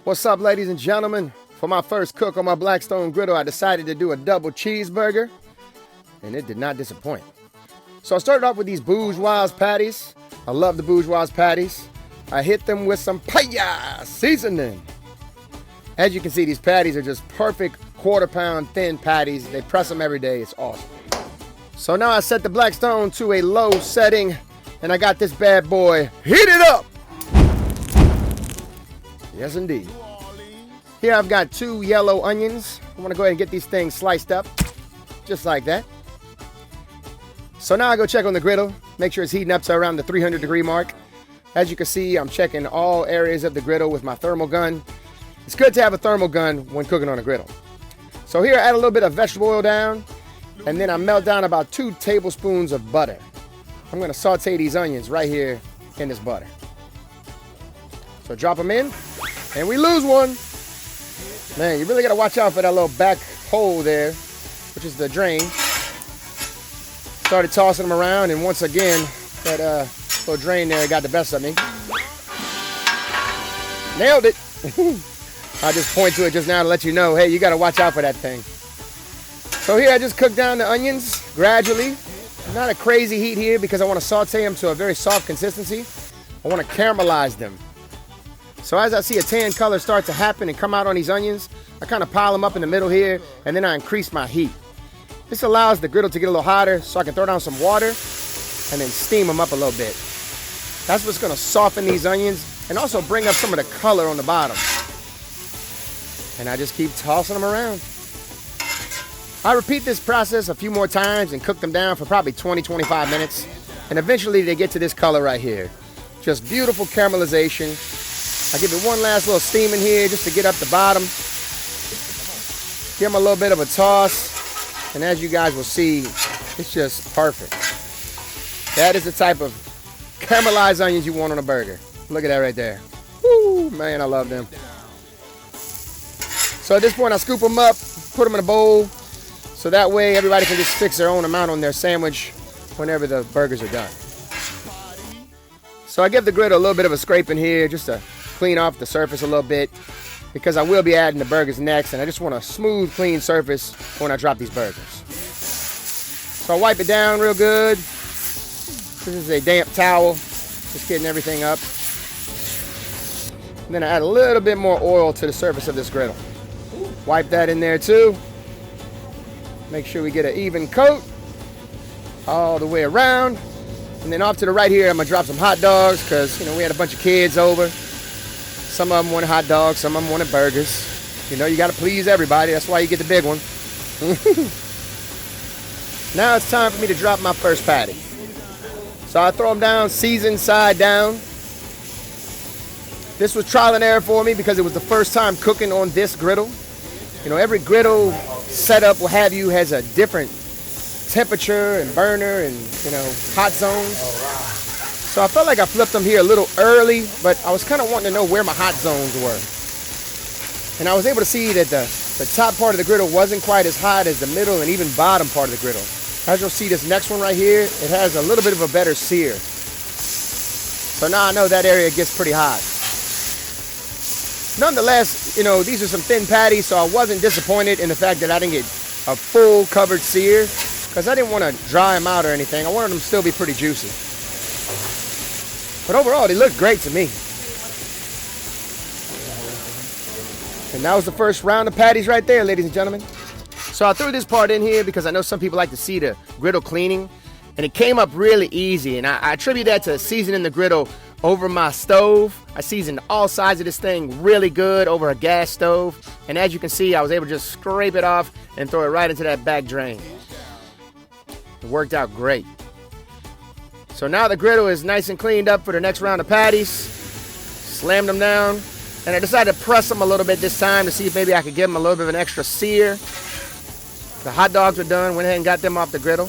What's up, ladies and gentlemen? For my first cook on my Blackstone griddle, I decided to do a double cheeseburger, and it did not disappoint. So I started off with these bourgeois patties. I love the bourgeois patties. I hit them with some patties seasoning. As you can see, these patties are just perfect quarter-pound thin patties. They press them every day. It's awesome. So now I set the Blackstone to a low setting, and I got this bad boy heated up. Yes, indeed. Here I've got 2 yellow onions. I want to go ahead and get these things sliced up, just like that. So now I go check on the griddle, make sure it's heating up to around the 300-degree mark. As you can see, I'm checking all areas of the griddle with my thermal gun. It's good to have a thermal gun when cooking on a griddle. So here I add a little bit of vegetable oil down, and then I melt down about 2 tablespoons of butter. I'm going to saute these onions right here in this butter. So drop them in, and we lose one. Man, you really got to watch out for that little back hole there, which is the drain. Started tossing them around, and once again, that little drain there got the best of me. Nailed it. I just point to it just now to let you know, hey, you got to watch out for that thing. So here I just cook down the onions gradually. Not a crazy heat here because I want to saute them to a very soft consistency. I want to caramelize them. So as I see a tan color start to happen and come out on these onions, I kind of pile them up in the middle here, and then I increase my heat. This allows the griddle to get a little hotter so I can throw down some water and then steam them up a little bit. That's what's going to soften these onions and also bring up some of the color on the bottom. And I just keep tossing them around. I repeat this process a few more times and cook them down for probably 20-25 minutes. And eventually they get to this color right here. Just beautiful caramelization. I give it one last little steam in here just to get up the bottom. Give them a little bit of a toss. And as you guys will see, it's just perfect. That is the type of caramelized onions you want on a burger. Look at that right there. Woo, man, I love them. So at this point, I scoop them up, put them in a bowl, so that way everybody can just fix their own amount on their sandwich whenever the burgers are done. So I give the griddle a little bit of a scrape in here just to clean off the surface a little bit, because I will be adding the burgers next, and I just want a smooth, clean surface when I drop these burgers. So I wipe it down real good. This is a damp towel, just getting everything up. And then I add a little bit more oil to the surface of this griddle. Wipe that in there too. Make sure we get an even coat all the way around. And then off to the right here, I'm gonna drop some hot dogs because, you know, we had a bunch of kids over. Some of them wanted hot dogs, some of them wanted burgers. You know, you gotta please everybody. That's why you get the big one. Now it's time for me to drop my first patty. So I throw them down, seasoned side down. This was trial and error for me because it was the first time cooking on this griddle. You know, every griddle setup, what have you, has a different temperature and burner and, you know, hot zones. So I felt like I flipped them here a little early, but I was kind of wanting to know where my hot zones were. And I was able to see that the top part of the griddle wasn't quite as hot as the middle and even bottom part of the griddle. As you'll see, this next one right here, it has a little bit of a better sear. So now I know that area gets pretty hot. Nonetheless, you know, these are some thin patties, so I wasn't disappointed in the fact that I didn't get a full covered sear, because I didn't want to dry them out or anything. I wanted them to still be pretty juicy. But overall, they look great to me. And that was the first round of patties right there, ladies and gentlemen. So I threw this part in here because I know some people like to see the griddle cleaning. And it came up really easy. And I attribute that to seasoning the griddle over my stove. I seasoned all sides of this thing really good over a gas stove. And as you can see, I was able to just scrape it off and throw it right into that back drain. It worked out great. So now the griddle is nice and cleaned up for the next round of patties. Slammed them down. And I decided to press them a little bit this time to see if maybe I could give them a little bit of an extra sear. The hot dogs were done. Went ahead and got them off the griddle.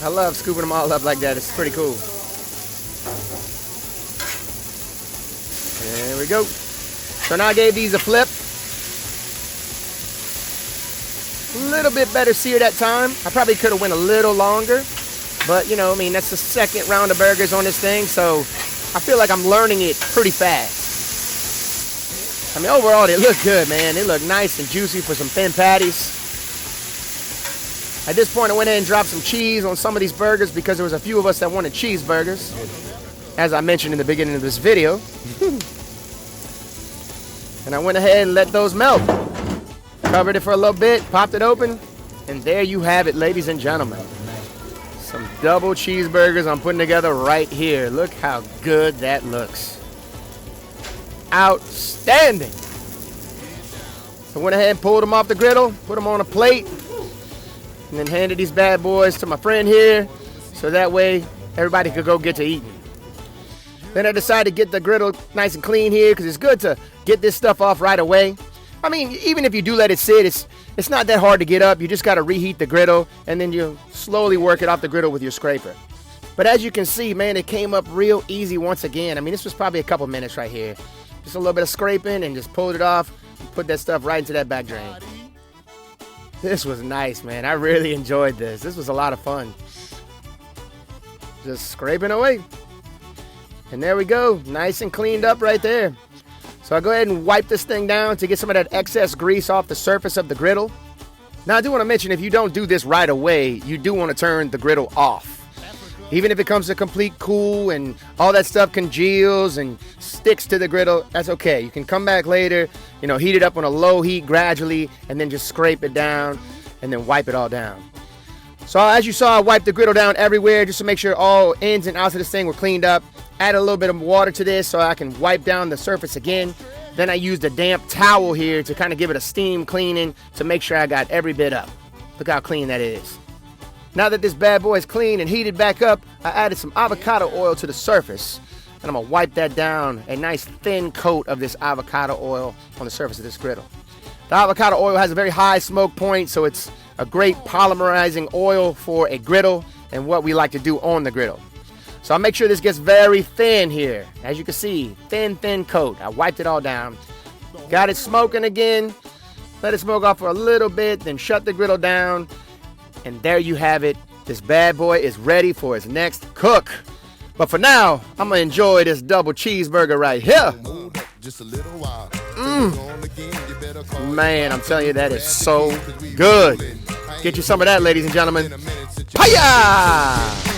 I love scooping them all up like that. It's pretty cool. There we go. So now I gave these a flip. A little bit better sear that time. I probably could have went a little longer. But, you know, I mean, that's the second round of burgers on this thing. So I feel like I'm learning it pretty fast. I mean, overall, they look good, man. They look nice and juicy for some thin patties. At this point, I went ahead and dropped some cheese on some of these burgers because there was a few of us that wanted cheeseburgers, as I mentioned in the beginning of this video. And I went ahead and let those melt. Covered it for a little bit, popped it open, and there you have it, ladies and gentlemen. Some double cheeseburgers I'm putting together right here. Look how good that looks. Outstanding. I went ahead and pulled them off the griddle, put them on a plate, and then handed these bad boys to my friend here, so that way everybody could go get to eating. Then I decided to get the griddle nice and clean here because it's good to get this stuff off right away. I mean, even if you do let it sit, it's not that hard to get up. You just got to reheat the griddle, and then you slowly work it off the griddle with your scraper. But as you can see, man, it came up real easy once again. I mean, this was probably a couple minutes right here. Just a little bit of scraping and just pulled it off and put that stuff right into that back drain. This was nice, man. I really enjoyed this. This was a lot of fun. Just scraping away. And there we go. Nice and cleaned up right there. So I'll go ahead and wipe this thing down to get some of that excess grease off the surface of the griddle. Now, I do want to mention, if you don't do this right away, you do want to turn the griddle off. Even if it comes to complete cool and all that stuff congeals and sticks to the griddle, that's okay. You can come back later, heat it up on a low heat gradually, and then just scrape it down and then wipe it all down. So as you saw, I wiped the griddle down everywhere just to make sure all ins and outs of this thing were cleaned up. Add a little bit of water to this so I can wipe down the surface again. Then I used a damp towel here to kind of give it a steam cleaning to make sure I got every bit up. Look how clean that is. Now that this bad boy is clean and heated back up, I added some avocado oil to the surface. And I'm going to wipe that down, a nice thin coat of this avocado oil on the surface of this griddle. The avocado oil has a very high smoke point, so it's a great polymerizing oil for a griddle and what we like to do on the griddle. So I'll make sure this gets very thin here. As you can see, thin coat. I wiped it all down. Got it smoking again. Let it smoke off for a little bit, then shut the griddle down. And there you have it. This bad boy is ready for its next cook. But for now, I'm going to enjoy this double cheeseburger right here. Man, I'm telling you, that is so good. Get you some of that, ladies and gentlemen. Hiya!